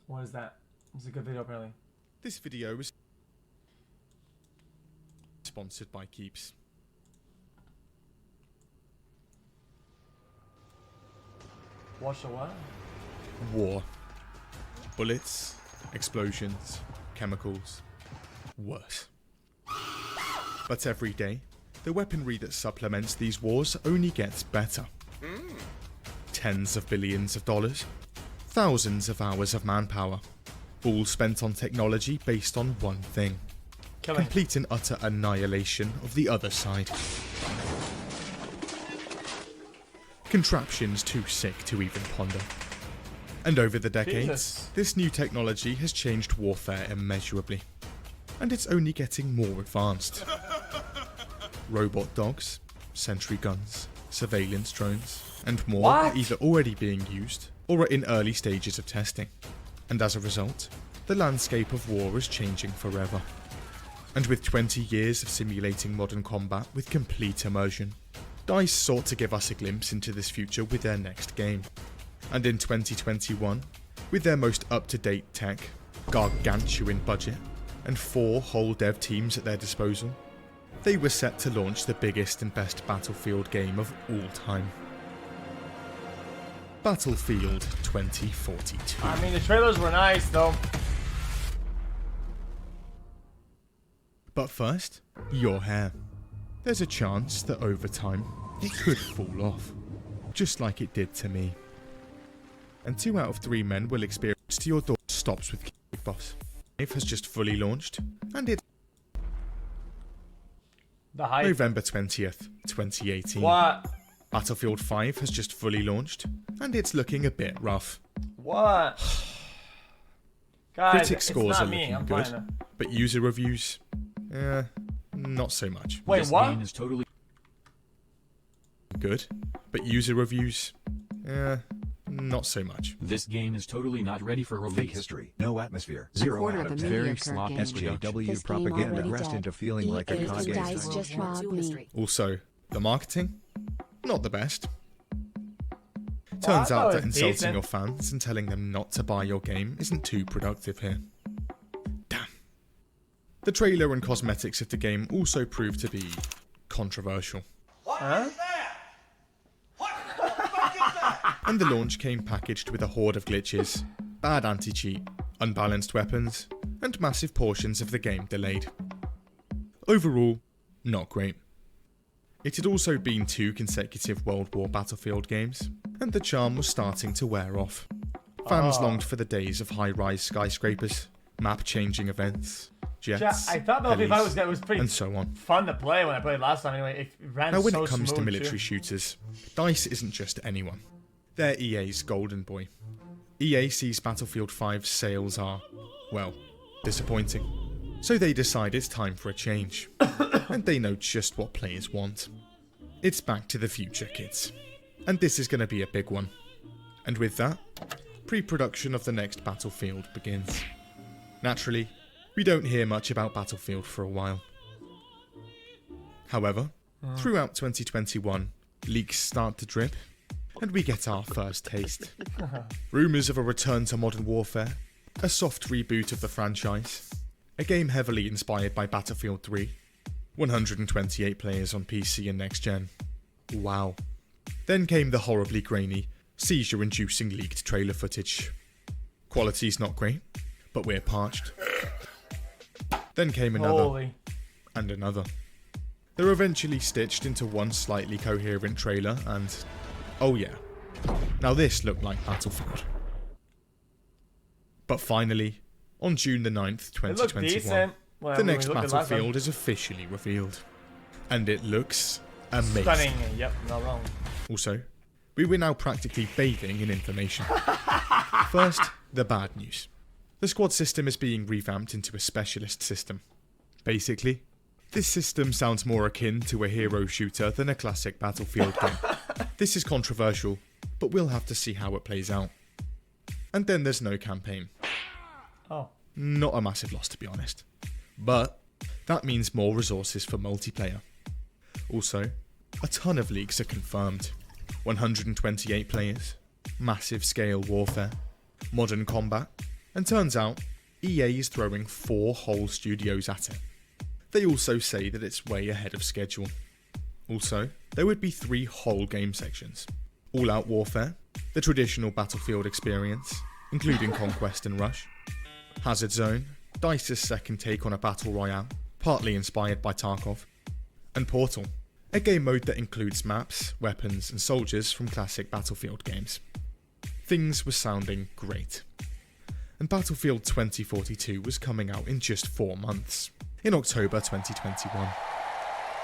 What is that? It's a good video, apparently. This video is sponsored by Keeps. Watch the what? War. Bullets, explosions, chemicals. Worse. But every day, the weaponry that supplements these wars only gets better. Tens of billions of dollars, thousands of hours of manpower, all spent on technology based on one thing. Killing. Complete and utter annihilation of the other side. Contraptions too sick to even ponder. And over the decades, Jesus. this new technology has changed warfare immeasurably. And it's only getting more advanced. Robot dogs, sentry guns, surveillance drones, and more What? are either already being used or are in early stages of testing. And as a result, the landscape of war is changing forever. And with 20 years of simulating modern combat with complete immersion, DICE sought to give us a glimpse into this future with their next game. And in 2021, with their most up-to-date tech, gargantuan budget, and 4 whole dev teams at their disposal, they were set to launch the biggest and best Battlefield game of all time. Battlefield 2042. I mean, the trailers were nice, though. But first, your hair. There's a chance that over time, it could fall off. Just like it did to me. And 2 out of 3 men will experience your door stops with Kick Boss. It has just fully launched, and it's The hype. November 20th, 2018. What? Battlefield 5 has just fully launched, and it's looking a bit rough. What? Guys, Critic it's scores not are me. looking I'm good, fine. but user reviews, not so much. Wait, This what? game is totally Good, but user reviews, not so much. This game is totally not ready for Fake release. history, no atmosphere, A 0 quarter out of a of 10. Very mediocre sloppy game. SJW This game propaganda already regressed dead. into feeling like a EA Kage DICE story. just robbed me. Also, the marketing, not the best. I Turns thought out it that was insulting decent. your fans and telling them not to buy your game isn't too productive here. Damn. The trailer and cosmetics of the game also proved to be controversial. Huh? And the launch came packaged with a horde of glitches, bad anti-cheat, unbalanced weapons, and massive portions of the game delayed. Overall, not great. It had also been 2 consecutive World War Battlefield games, and the charm was starting to wear off. Fans longed for the days of high-rise skyscrapers, map-changing events, jets, I thought Battlefield 5 helis, was pretty and so on. fun to play when I played last time. Anyway, it ran Now when so it comes to smooth, military too. shooters, DICE isn't just anyone. They're EA's golden boy. EA sees Battlefield 5's sales are, well, disappointing. So they decide it's time for a change. And they know just what players want. It's Back to the Future, kids. And this is going to be a big one. And with that, pre-production of the next Battlefield begins. Naturally, we don't hear much about Battlefield for a while. However, throughout 2021, leaks start to drip, and we get our first taste. Rumours of a return to Modern Warfare, a soft reboot of the franchise, a game heavily inspired by Battlefield 3, 128 players on PC and next gen. Wow. Then came the horribly grainy, seizure-inducing leaked trailer footage. Quality's not great, but we're parched. Then came another, Holy. and another. They're eventually stitched into one slightly coherent trailer and... oh yeah. Now this looked like Battlefield. But finally, on June the 9th, It looked 2021, decent. Well, the when we next looked at last Battlefield is officially revealed. And it looks amazing. time. Stunning. Yep, not wrong. Also, we were now practically bathing in information. First, the bad news. The squad system is being revamped into a specialist system. Basically, this system sounds more akin to a hero shooter than a classic Battlefield game. This is controversial, but we'll have to see how it plays out. And then there's no campaign. Oh. Not a massive loss, to be honest. But that means more resources for multiplayer. Also, a ton of leaks are confirmed. 128 players, massive scale warfare, modern combat, And turns out, EA is throwing 4 whole studios at it. They also say that it's way ahead of schedule. Also, there would be 3 whole game sections. All-out warfare, the traditional Battlefield experience, including Conquest and Rush, Hazard Zone, DICE's second take on a battle royale, partly inspired by Tarkov, and Portal, a game mode that includes maps, weapons and soldiers from classic Battlefield games. Things were sounding great. And Battlefield 2042 was coming out in just 4 months, in October 2021.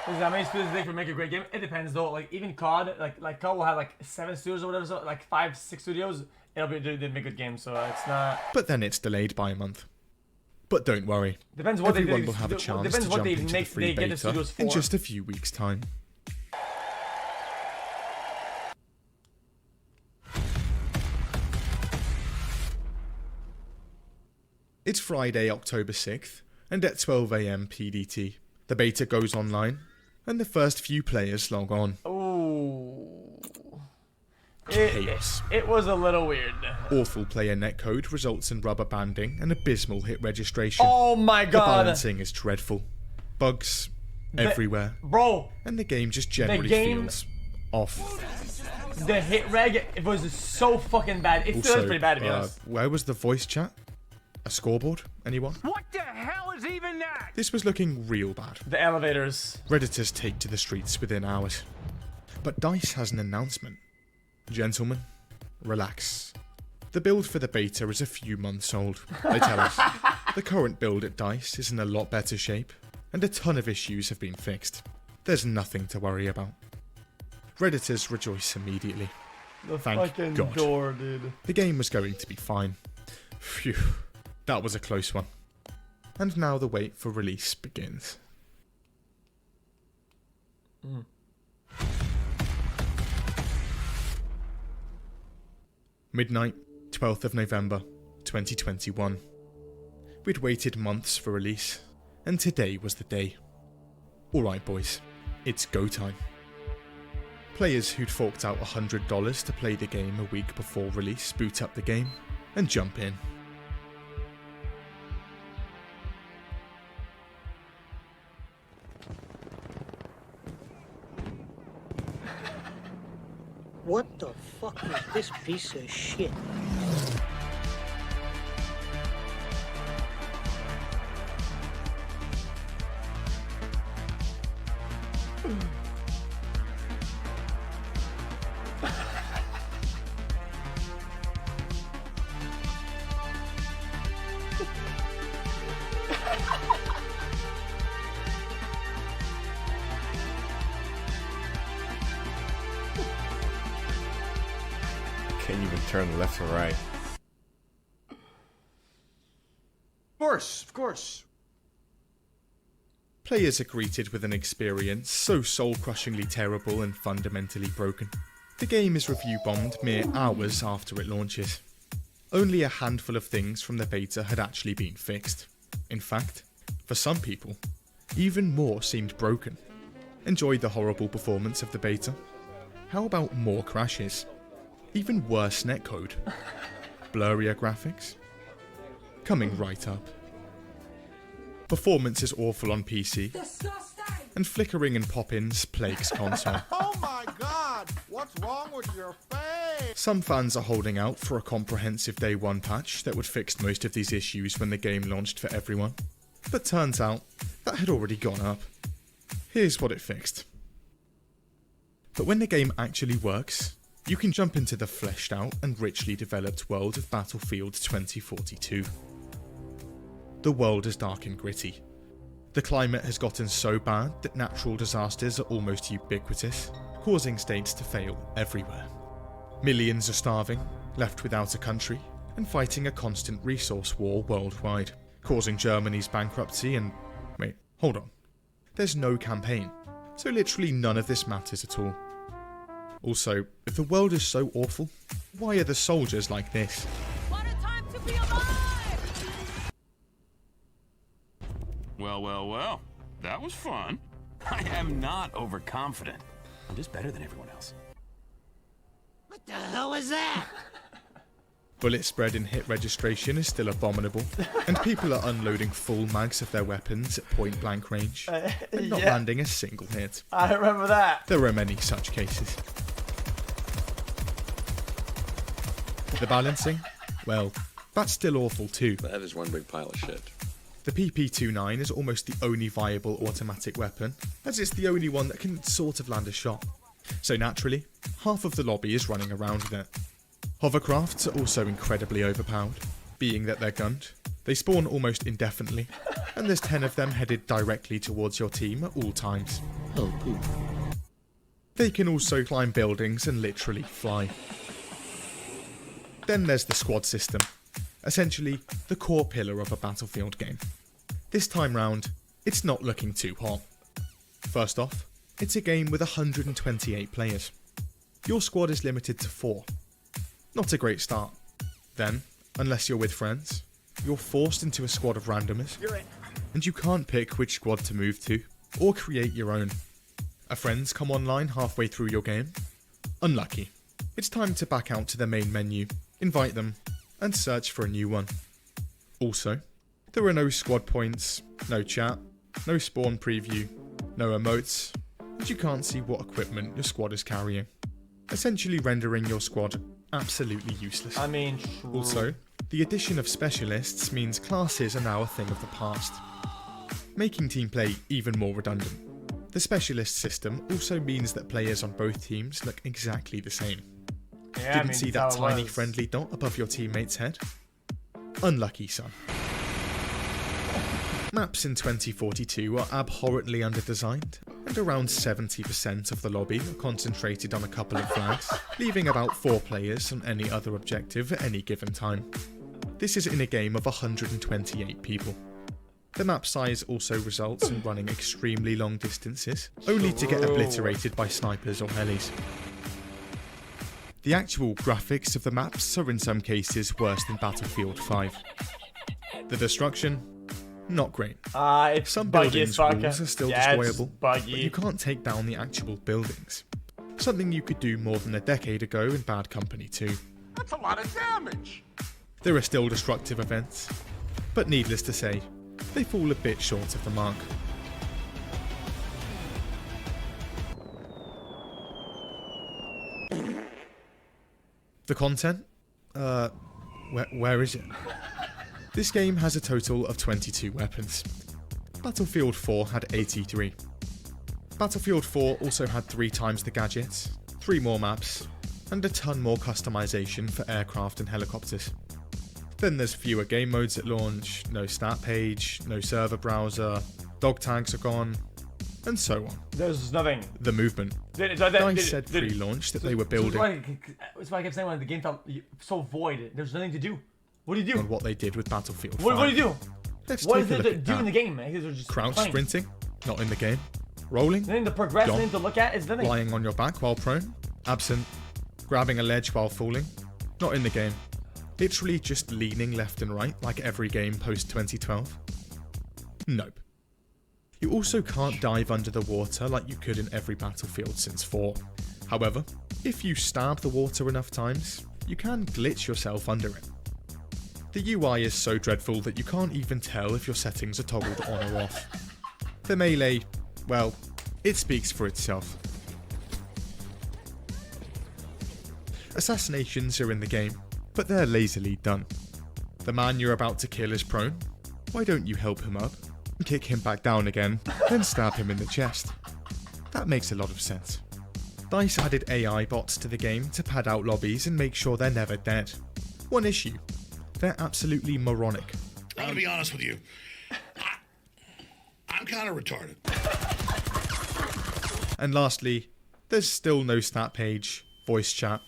How many studios do they make a great game? It depends though. Like even COD, like COD will have like 7 studios or whatever, so like 5, 6 studios. It'll be they make good games, so it's not. But then it's delayed by a month. But don't worry, depends what everyone they will have a chance to jump into the free beta in just a few weeks' time. It's Friday, October 6th, and at 12 AM PDT, the beta goes online, and the first few players log on. Ooh. Chaos. It was a little weird. Awful player netcode results in rubber banding and abysmal hit registration. Oh my god. The balancing is dreadful. Bugs everywhere. Bro. And the game just generally feels off. The hit reg, it was so fucking bad. It still is pretty bad to be honest. Where was the voice chat? A scoreboard? Anyone? What the hell is even that? This was looking real bad. The elevators. Redditors take to the streets within hours. But DICE has an announcement. Gentlemen, relax. The build for the beta is a few months old. They tell us the current build at DICE is in a lot better shape, and a ton of issues have been fixed. There's nothing to worry about. Redditors rejoice immediately. Thank God. Door, dude. The game was going to be fine. Phew. That was a close one. And now the wait for release begins. Midnight, 12th of November, 2021. We'd waited months for release, and today was the day. Alright boys, it's go time. Players who'd forked out $100 to play the game a week before release boot up the game and jump in. What the fuck is this piece of shit? Can't even turn left or right. Of course. Players are greeted with an experience so soul-crushingly terrible and fundamentally broken. The game is review bombed mere hours after it launches. Only a handful of things from the beta had actually been fixed. In fact, for some people, even more seemed broken. Enjoyed the horrible performance of the beta? How about more crashes? Even worse netcode? Blurrier graphics? Coming right up. Performance is awful on PC, and flickering and pop-ins plagues console. Oh my god! What's wrong with your face? Some fans are holding out for a comprehensive day one patch that would fix most of these issues when the game launched for everyone. But turns out, that had already gone up. Here's what it fixed. But when the game actually works, you can jump into the fleshed out and richly developed world of Battlefield 2042. The world is dark and gritty. The climate has gotten so bad that natural disasters are almost ubiquitous, causing states to fail everywhere. Millions are starving, left without a country, and fighting a constant resource war worldwide, causing Germany's bankruptcy and... wait, hold on. There's no campaign, so literally none of this matters at all. Also, if the world is so awful, why are the soldiers like this? What a time to be alive! Well, that was fun. I am not overconfident. I'm just better than everyone else. What the hell was that? Bullet spread and hit registration is still abominable, and people are unloading full mags of their weapons at point blank range, and not landing a single hit. I remember that. There are many such cases. The balancing? Well, that's still awful too. That is one big pile of shit. The PP-29 is almost the only viable automatic weapon, as it's the only one that can sort of land a shot. So naturally, half of the lobby is running around with it. Hovercrafts are also incredibly overpowered, being that they're gunned. They spawn almost indefinitely, and there's 10 of them headed directly towards your team at all times. Oh, poop. They can also climb buildings and literally fly. Then there's the squad system, essentially the core pillar of a Battlefield game. This time round, it's not looking too hot. First off, it's a game with 128 players. Your squad is limited to 4. Not a great start. Then, unless you're with friends, you're forced into a squad of randomers, and you can't pick which squad to move to, or create your own. A friends come online halfway through your game? Unlucky. It's time to back out to the main menu, invite them, and search for a new one. Also, there are no squad points, no chat, no spawn preview, no emotes, and you can't see what equipment your squad is carrying, essentially rendering your squad absolutely useless. I mean, also, the addition of specialists means classes are now a thing of the past, making team play even more redundant. The specialist system also means that players on both teams look exactly the same. yeah, Didn't see that tiny friendly dot above your teammate's head? Unlucky, son. Maps in 2042 are abhorrently underdesigned, and around 70% of the lobby are concentrated on a couple of flags, leaving about 4 players on any other objective at any given time. This is in a game of 128 people. The map size also results in running extremely long distances, only to get obliterated by snipers or helis. The actual graphics of the maps are in some cases worse than Battlefield 5. The destruction? Not great. It's Some buggy buildings' as fuck. walls are still yeah, destroyable, it's but buggy. you can't take down the actual buildings. Something you could do more than a decade ago in Bad Company 2. That's a lot of damage. There are still destructive events, but needless to say, they fall a bit short of the mark. The content? Where is it? This game has a total of 22 weapons. Battlefield 4 had 83. Battlefield 4 also had 3 times the gadgets, 3 more maps, and a ton more customization for aircraft and helicopters. Then there's fewer game modes at launch, no stat page, no server browser, dog tags are gone, and so on. There's nothing. The movement. DICE said pre-launch that they were building That's why I kept saying when the game felt so void. There's nothing to do. What do you do? on what they did with Battlefield 5. What do you do? Let's What take is a there look to at do in that. the game, man? They're just Crouch playing. sprinting? Not in the game. Rolling? Nothing to progress, Gone. nothing to look at. It's nothing. Lying on your back while prone? Absent. Grabbing a ledge while falling? Not in the game. Literally just leaning left and right like every game post 2012? Nope. You also can't dive under the water like you could in every Battlefield since 4. However, if you stab the water enough times, you can glitch yourself under it. The UI is so dreadful that you can't even tell if your settings are toggled on or off. The melee, well, it speaks for itself. Assassinations are in the game, but they're lazily done. The man you're about to kill is prone. Why don't you help him up, kick him back down again, then stab him in the chest? That makes a lot of sense. DICE added AI bots to the game to pad out lobbies and make sure they're never dead. One issue: they're absolutely moronic. I'm gonna be honest with you. I'm kind of retarded. And lastly, there's still no stat page, voice chat,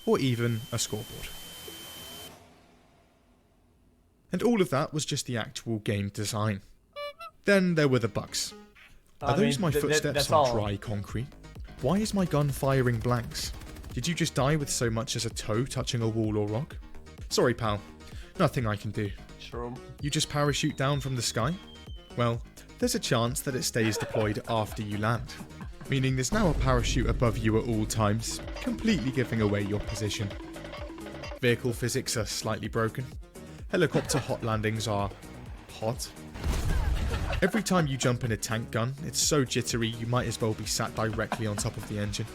or even a scoreboard. And all of that was just the actual game design. Then there were the bugs. Are those my footsteps that's on all. dry concrete? Why is my gun firing blanks? Did you just die with so much as a toe touching a wall or rock? Sorry pal, nothing I can do. True. You just parachute down from the sky? Well, there's a chance that it stays deployed after you land, meaning there's now a parachute above you at all times, completely giving away your position. Vehicle physics are slightly broken. Helicopter hot landings are hot. Every time you jump in a tank gun, it's so jittery you might as well be sat directly on top of the engine.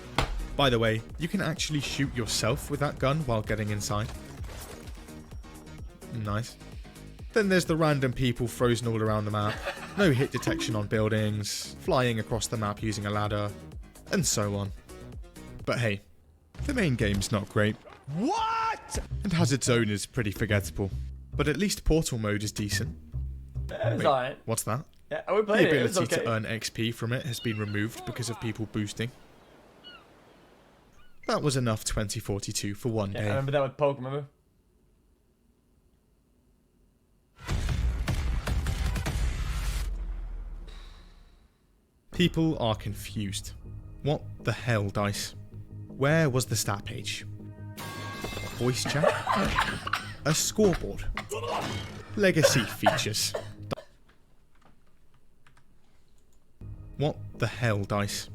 By the way, you can actually shoot yourself with that gun while getting inside. Nice. Then there's the random people frozen all around the map, no hit detection on buildings, flying across the map using a ladder, and so on. But hey, the main game's not great. What? And Hazard Zone is pretty forgettable. But at least Portal mode is decent. It's Wait, alright. what's that? Yeah, we The played it. It's ability okay. to earn XP from it has been removed because of people boosting. That was enough 2042 for one Yeah, I day. remember that with Poke, remember? People are confused. What the hell, DICE? Where was the stat page? Voice chat? A scoreboard? Legacy features? What the hell, DICE?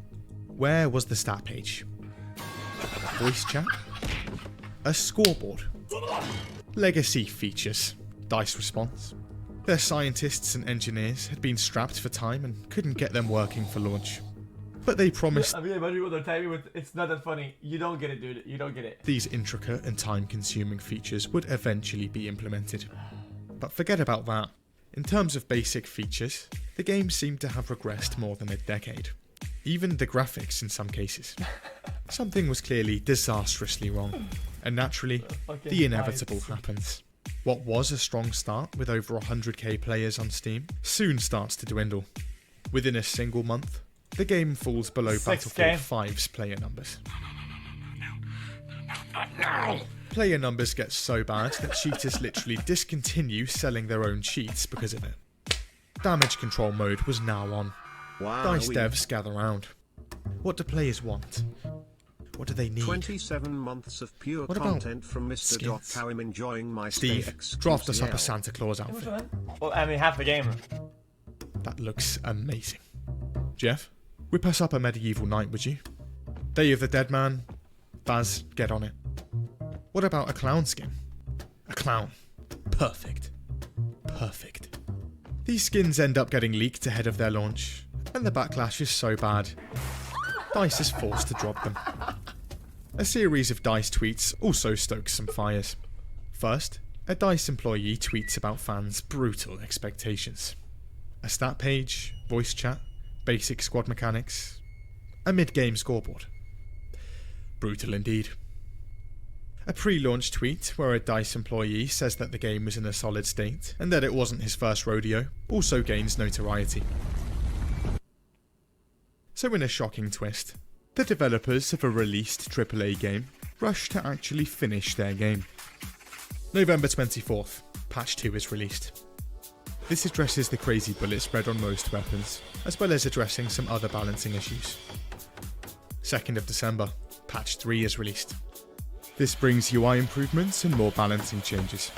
Where was the stat page? Voice chat? A scoreboard? Legacy features? DICE response? Their scientists and engineers had been strapped for time and couldn't get them working for launch. But they promised I mean, imagine what they're typing with. It's not that funny. You don't get it, dude. You don't get it. these intricate and time-consuming features would eventually be implemented. But forget about that. In terms of basic features, the game seemed to have regressed more than a decade. Even the graphics in some cases. Something was clearly disastrously wrong. And naturally, the inevitable happens. What was a strong start with over 100k players on Steam soon starts to dwindle. Within a single month, the game falls below 6K. Battlefield 5's player numbers. Player numbers get so bad that cheaters literally discontinue selling their own cheats because of it. Damage control mode was now on. Wow. DICE devs gather round. What do players want? What do they need? 27 months of pure What about content from Mr. skins? How I'm enjoying my Steve, stay draft us up a XQCL. Santa Claus Which outfit. one? Well, I mean, half the game. That looks amazing. Jeff, whip us up a medieval knight, would you? Day of the Dead Man. Baz, get on it. What about a clown skin? A clown. Perfect. Perfect. These skins end up getting leaked ahead of their launch, and the backlash is so bad, DICE is forced to drop them. A series of DICE tweets also stokes some fires. First, a DICE employee tweets about fans' brutal expectations. A stat page, voice chat, basic squad mechanics, a mid-game scoreboard. Brutal indeed. A pre-launch tweet where a DICE employee says that the game was in a solid state and that it wasn't his first rodeo also gains notoriety. So in a shocking twist, the developers of a released AAA game rush to actually finish their game. November 24th, patch 2 is released. This addresses the crazy bullet spread on most weapons, as well as addressing some other balancing issues. 2nd of December, patch 3 is released. This brings UI improvements and more balancing changes.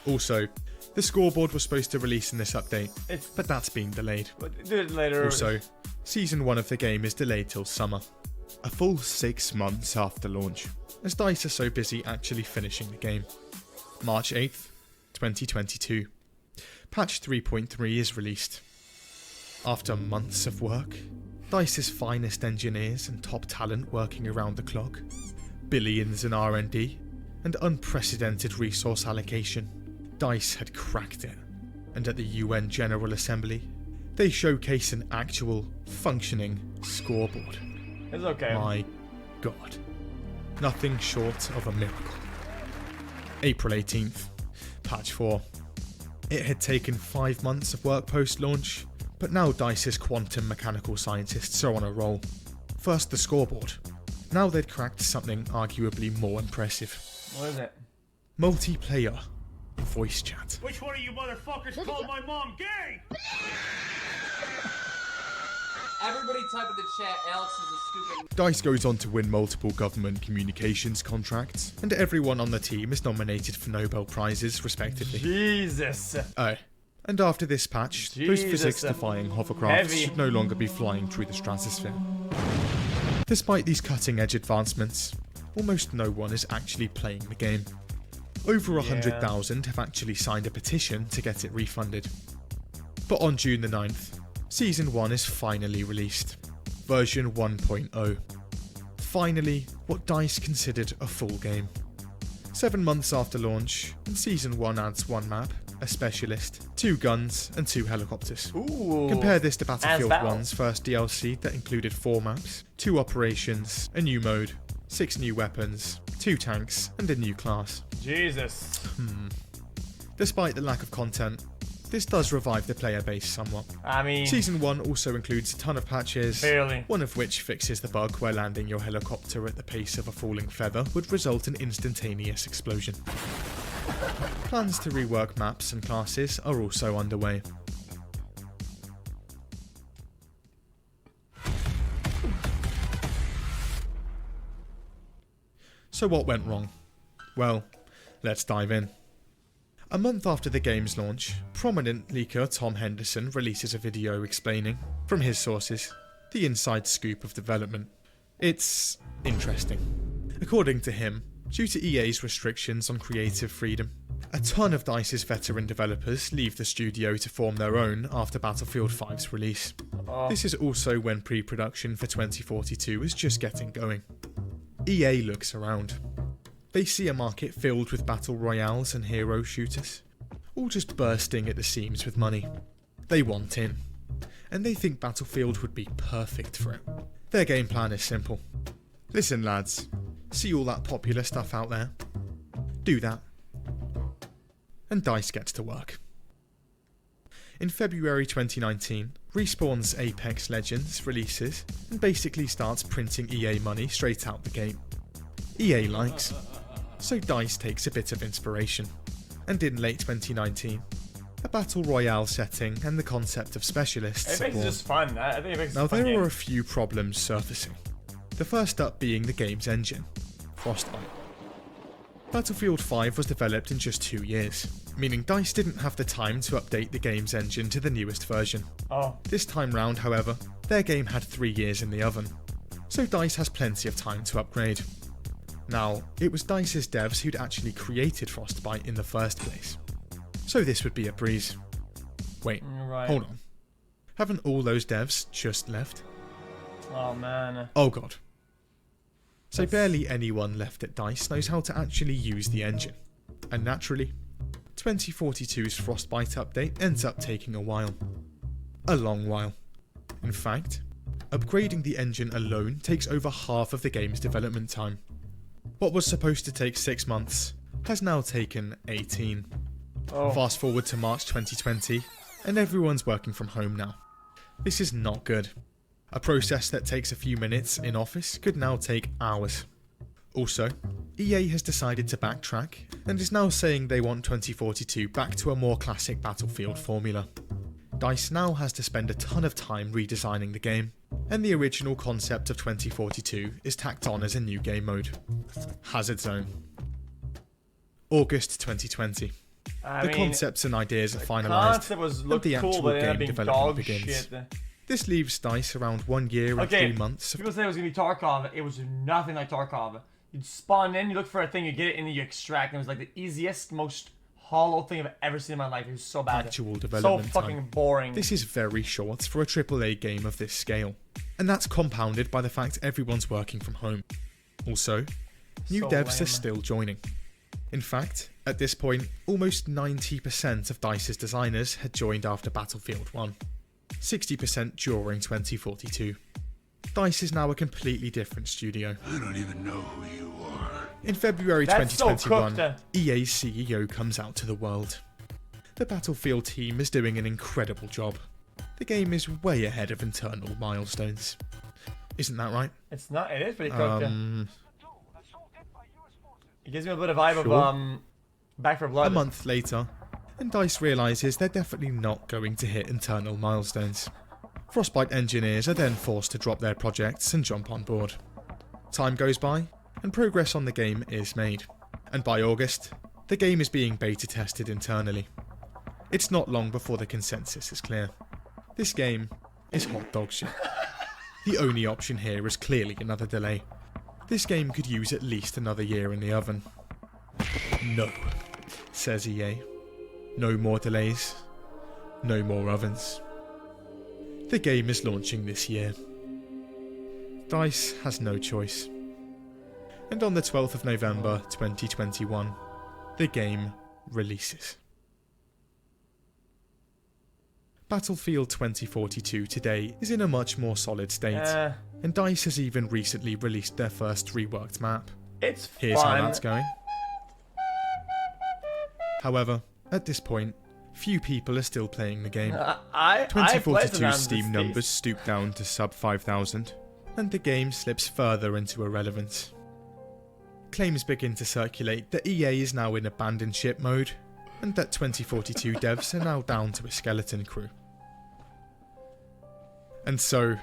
Also, the scoreboard was supposed to release in this update, but that's been delayed. Do it later. Also, Season 1 of the game is delayed till summer, a full 6 months after launch, as DICE are so busy actually finishing the game. March 8th, 2022. Patch 3.3 is released. After months of work, DICE's finest engineers and top talent working around the clock, billions in R&D, and unprecedented resource allocation, DICE had cracked it. And at the UN General Assembly, they showcase an actual, functioning scoreboard. It's okay. My god. Nothing short of a miracle. April 18th, patch 4. It had taken 5 months of work post-launch, but now DICE's quantum mechanical scientists are on a roll. First the scoreboard. Now they'd cracked something arguably more impressive. What is it? Multiplayer voice chat. Which one of you motherfuckers called my mom gay? Everybody type in the chat, Alex is a stupid... DICE goes on to win multiple government communications contracts, and everyone on the team is nominated for Nobel Prizes, respectively. Jesus. Oh. And after this patch, those physics-defying hovercrafts Heavy. should no longer be flying through the stratosphere. Despite these cutting-edge advancements, almost no one is actually playing the game. Over 100,000 have actually signed a petition to get it refunded. But on June the 9th, Season 1 is finally released. Version 1.0. Finally, what DICE considered a full game. 7 months after launch, and Season 1 adds 1 map, a specialist, 2 guns, and 2 helicopters. Ooh. Compare this to Battlefield 1's first DLC that included 4 maps, 2 operations, a new mode, 6 new weapons, 2 tanks, and a new class. Jesus. Despite the lack of content, this does revive the player base somewhat. I mean, Season 1 also includes a ton of patches, barely. one of which fixes the bug where landing your helicopter at the pace of a falling feather would result in instantaneous explosion. Plans to rework maps and classes are also underway. So what went wrong? Well, let's dive in. A month after the game's launch, prominent leaker Tom Henderson releases a video explaining, from his sources, the inside scoop of development. It's interesting. According to him, due to EA's restrictions on creative freedom, a ton of DICE's veteran developers leave the studio to form their own after Battlefield 5's release. This is also when pre-production for 2042 is just getting going. EA looks around. They see a market filled with battle royales and hero shooters, all just bursting at the seams with money. They want in, and they think Battlefield would be perfect for it. Their game plan is simple. Listen lads, see all that popular stuff out there? Do that. And DICE gets to work. In February 2019, Respawn's Apex Legends releases and basically starts printing EA money straight out the gate. EA likes, so DICE takes a bit of inspiration. And in late 2019, a battle royale setting and the concept of specialists Apex is just fun. I think Apex is Now a fun there game. are a few problems surfacing. The first up being the game's engine, Frostbite. Battlefield 5 was developed in just 2 years, meaning DICE didn't have the time to update the game's engine to the newest version. This time round, however, their game had 3 years in the oven, so DICE has plenty of time to upgrade. Now, it was DICE's devs who'd actually created Frostbite in the first place, so this would be a breeze. Wait, hold on. Haven't all those devs just left? Oh man. Oh god. So barely anyone left at DICE knows how to actually use the engine. And naturally, 2042's Frostbite update ends up taking a while. A long while. In fact, upgrading the engine alone takes over half of the game's development time. What was supposed to take 6 months has now taken 18. Fast forward to March 2020, and everyone's working from home now. This is not good. A process that takes a few minutes in office could now take hours. Also, EA has decided to backtrack and is now saying they want 2042 back to a more classic Battlefield formula. DICE now has to spend a ton of time redesigning the game, and the original concept of 2042 is tacked on as a new game mode. Hazard Zone. August 2020. The concepts and ideas are finalised, and the actual game development begins. This leaves DICE around 1 year and 3 months. People say it was going to be Tarkov. It was nothing like Tarkov. You'd spawn in, you look for a thing, you get it, and then you extract. And it was like the easiest, most hollow thing I've ever seen in my life. It was so bad. Actual development so fucking boring. This is very short for a AAA game of this scale. And that's compounded by the fact everyone's working from home. Also, new devs are still joining. In fact, at this point, almost 90% of DICE's designers had joined after Battlefield 1. 60% during 2042. DICE is now a completely different studio. I don't even know who you are. In February That's 2021, so EA's CEO comes out to the world. The Battlefield team is doing an incredible job. The game is way ahead of internal milestones. Isn't that right? It's not. It is pretty cooked. It gives me a bit of vibe of Back 4 Blood. A month later, and DICE realises they're definitely not going to hit internal milestones. Frostbite engineers are then forced to drop their projects and jump on board. Time goes by, and progress on the game is made. And by August, the game is being beta tested internally. It's not long before the consensus is clear. This game is hot dog shit. The only option here is clearly another delay. This game could use at least another year in the oven. No, says EA. No more delays. No more ovens. The game is launching this year. DICE has no choice. And on the 12th of November 2021, the game releases. Battlefield 2042 today is in a much more solid state, and DICE has even recently released their first reworked map. Here's how that's going. However, at this point, few people are still playing the game. 2042 Steam numbers stoop down to sub 5,000, and the game slips further into irrelevance. Claims begin to circulate that EA is now in abandoned ship mode, and that 2042 devs are now down to a skeleton crew. And so,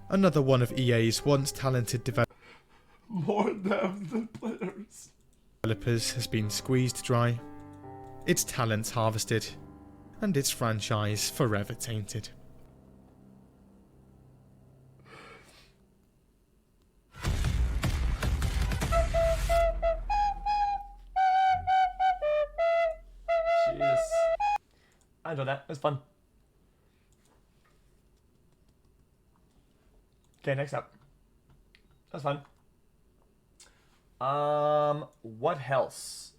another one of EA's once talented More devs than players has been squeezed dry, its talents harvested, and its franchise forever tainted. Jesus. I enjoyed that. It was fun. Okay, next up. That's fun. What else?